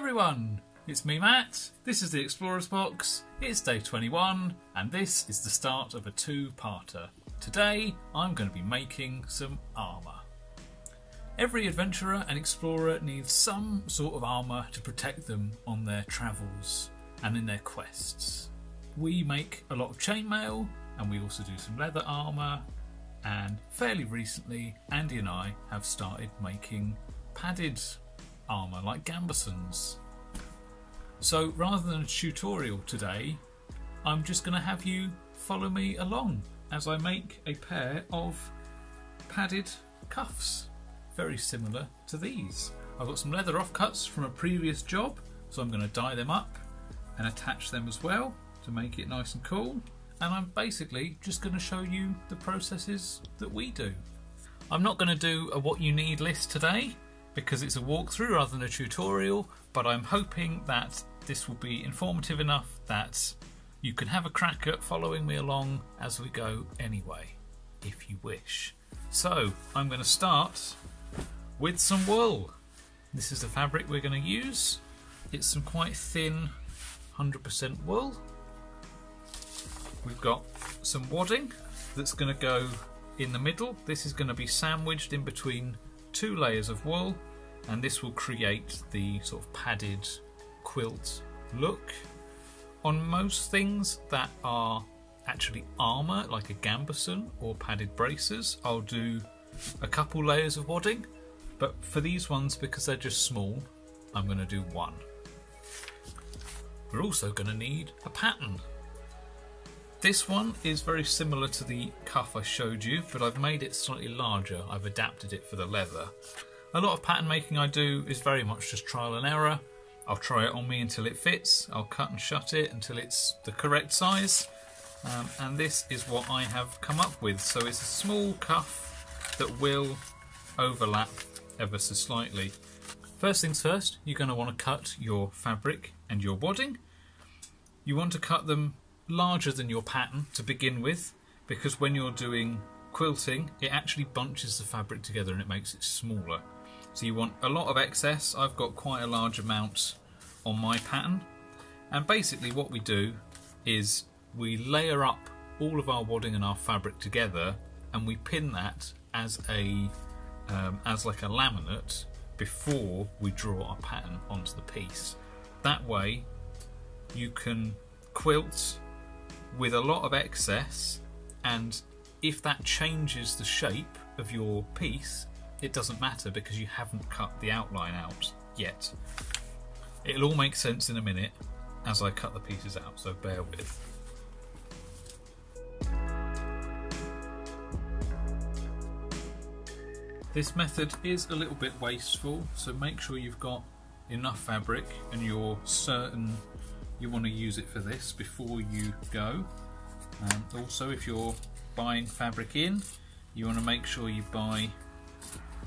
everyone, it's me Matt, this is the Explorer's Box, it's day 21 and this is the start of a two-parter. Today I'm going to be making some armour. Every adventurer and explorer needs some sort of armour to protect them on their travels and in their quests. We make a lot of chainmail and we also do some leather armour, and fairly recently Andy and I have started making padded armour like gambesons. So rather than a tutorial today, I'm just going to have you follow me along as I make a pair of padded cuffs, very similar to these. I've got some leather offcuts from a previous job, so I'm going to dye them up and attach them as well to make it nice and cool. And I'm basically just going to show you the processes that we do. I'm not going to do a what you need list today because it's a walkthrough rather than a tutorial, but I'm hoping that this will be informative enough that you can have a crack at following me along as we go anyway, if you wish. So I'm going to start with some wool. This is the fabric we're going to use. It's some quite thin 100% wool. We've got some wadding that's going to go in the middle. This is going to be sandwiched in between two layers of wool, and this will create the sort of padded quilt look. On most things that are actually armour, like a gambeson or padded braces, I'll do a couple layers of wadding, but for these ones, because they're just small, I'm going to do one. We're also going to need a pattern. This one is very similar to the cuff I showed you, but I've made it slightly larger. I've adapted it for the leather. A lot of pattern making I do is very much just trial and error. I'll try it on me until it fits. I'll cut and shut it until it's the correct size. And this is what I have come up with. So it's a small cuff that will overlap ever so slightly. First things first, you're going to want to cut your fabric and your wadding. You want to cut them larger than your pattern to begin with, because when you're doing quilting it actually bunches the fabric together and it makes it smaller. So you want a lot of excess. I've got quite a large amount on my pattern, and basically what we do is we layer up all of our wadding and our fabric together and we pin that as a like a laminate before we draw our pattern onto the piece. That way you can quilt with a lot of excess, and if that changes the shape of your piece, it doesn't matter because you haven't cut the outline out yet. It'll all make sense in a minute as I cut the pieces out, so bear with. This method is a little bit wasteful, so make sure you've got enough fabric and you're certain you want to use it for this before you go. Also, if you're buying fabric in, you want to make sure you buy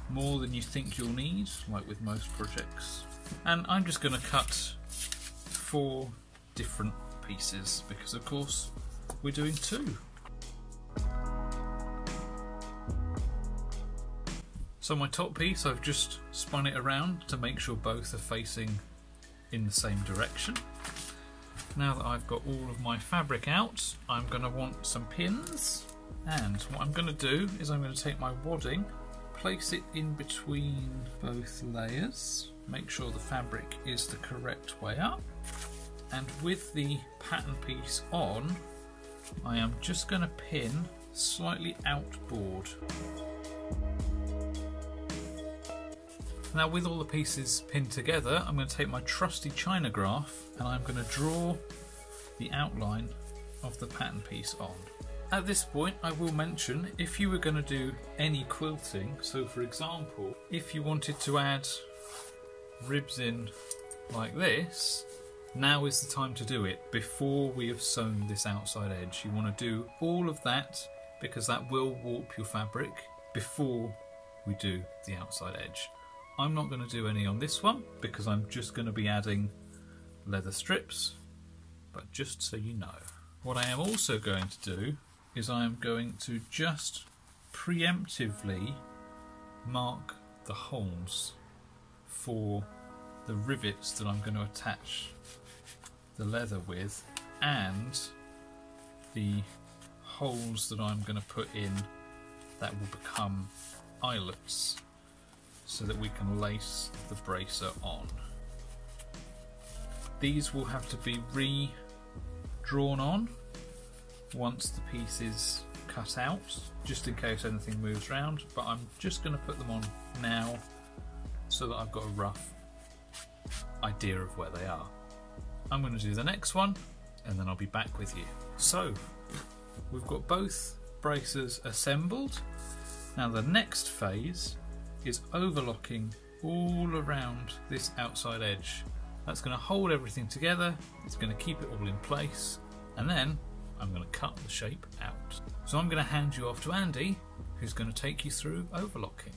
more than you think you'll need, like with most projects. And I'm just going to cut 4 different pieces because of course we're doing 2. So my top piece, I've just spun it around to make sure both are facing in the same direction. Now that I've got all of my fabric out, I'm going to want some pins, and what I'm going to do is I'm going to take my wadding, place it in between both layers, make sure the fabric is the correct way up, and with the pattern piece on, I am just going to pin slightly outboard. Now with all the pieces pinned together, I'm going to take my trusty China graph and I'm going to draw the outline of the pattern piece on. At this point I will mention, if you were going to do any quilting, so for example if you wanted to add ribs in like this, now is the time to do it before we have sewn this outside edge. You want to do all of that because that will warp your fabric before we do the outside edge. I'm not going to do any on this one because I'm just going to be adding leather strips, but just so you know. What I am also going to do is I am going to just preemptively mark the holes for the rivets that I'm going to attach the leather with, and the holes that I'm going to put in that will become eyelets, so that we can lace the bracer on. These will have to be re-drawn on once the piece is cut out, just in case anything moves around, but I'm just going to put them on now so that I've got a rough idea of where they are. I'm going to do the next one and then I'll be back with you. So we've got both bracers assembled. Now the next phase is overlocking all around this outside edge. That's going to hold everything together, it's going to keep it all in place, and then I'm going to cut the shape out. So I'm going to hand you off to Andy, who's going to take you through overlocking.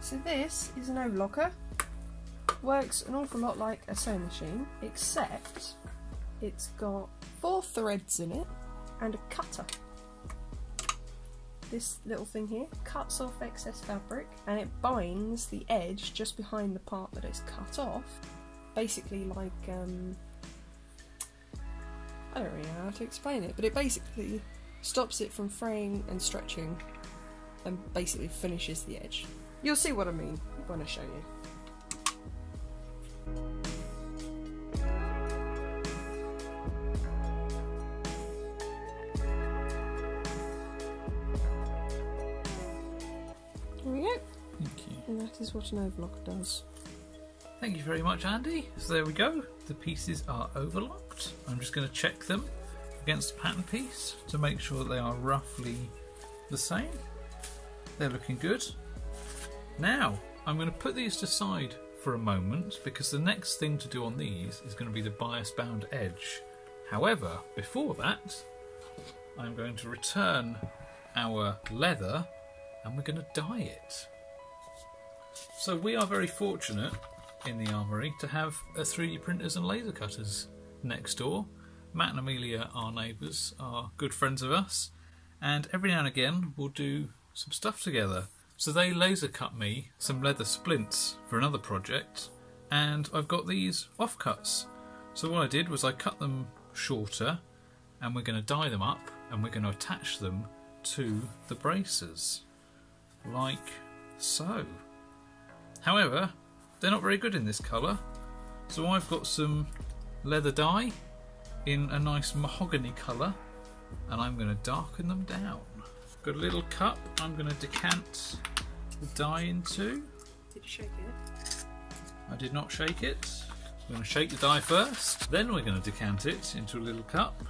So this is an overlocker. Works an awful lot like a sewing machine, except it's got 4 threads in it and a cutter. This little thing here cuts off excess fabric and it binds the edge just behind the part that it's cut off. Basically like, I don't really know how to explain it, but it basically stops it from fraying and stretching and basically finishes the edge. You'll see what I mean when I show you. There we go. Thank you. And that is what an overlocker does. Thank you very much, Andy. So there we go. The pieces are overlocked. I'm just going to check them against the pattern piece to make sure that they are roughly the same. They're looking good. Now, I'm going to put these to side for a moment because the next thing to do on these is going to be the bias bound edge. However, before that, I'm going to return our leather and we're going to dye it. So we are very fortunate in the armoury to have 3D printers and laser cutters next door. Matt and Amelia, our neighbours, are good friends of us, and every now and again we'll do some stuff together. So they laser cut me some leather splints for another project, and I've got these offcuts. So what I did was I cut them shorter and we're going to dye them up and we're going to attach them to the bracers, like so. However, they're not very good in this colour, so I've got some leather dye in a nice mahogany colour and I'm going to darken them down. Got a little cup I'm going to decant the dye into. Did you shake it? I did not shake it. I'm going to shake the dye first, then we're going to decant it into a little cup,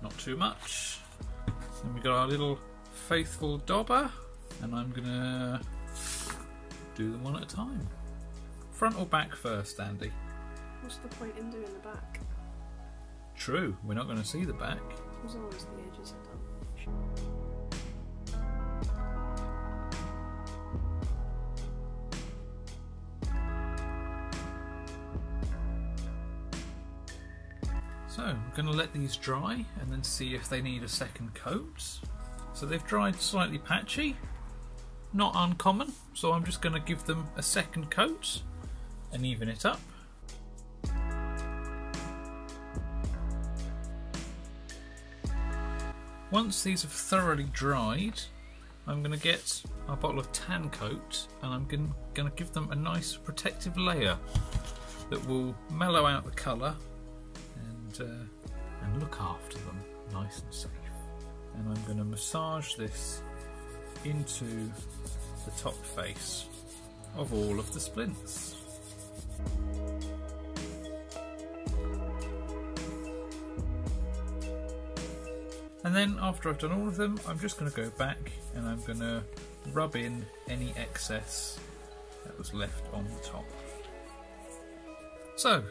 not too much. Then we've got our little faithful dauber, and I'm going to do them one at a time. Front or back first, Andy? What's the point in doing the back? True, we're not going to see the back. As long as the edges are done. So I'm going to let these dry and then see if they need a second coat. So they've dried slightly patchy, not uncommon, so I'm just going to give them a second coat and even it up. Once these have thoroughly dried, I'm going to get a bottle of tan coat and I'm going to give them a nice protective layer that will mellow out the colour and look after them nice and safe. And I'm going to massage this into the top face of all of the splints. And then after I've done all of them, I'm just going to go back and I'm going to rub in any excess that was left on the top. So,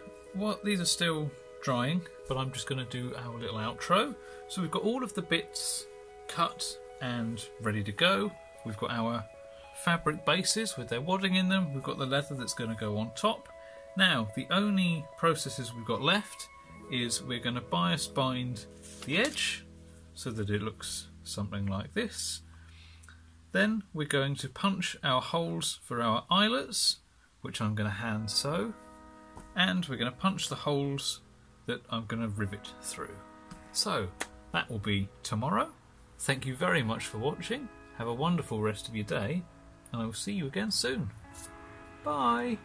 these are still drying, but I'm just going to do our little outro. So we've got all of the bits cut and ready to go. We've got our fabric bases with their wadding in them. We've got the leather that's going to go on top. Now, the only processes we've got left is we're going to bias bind the edge so that it looks something like this. Then we're going to punch our holes for our eyelets. which I'm going to hand sew, and we're going to punch the holes that I'm going to rivet through. So that will be tomorrow. Thank you very much for watching. Have a wonderful rest of your day, and I will see you again soon. Bye!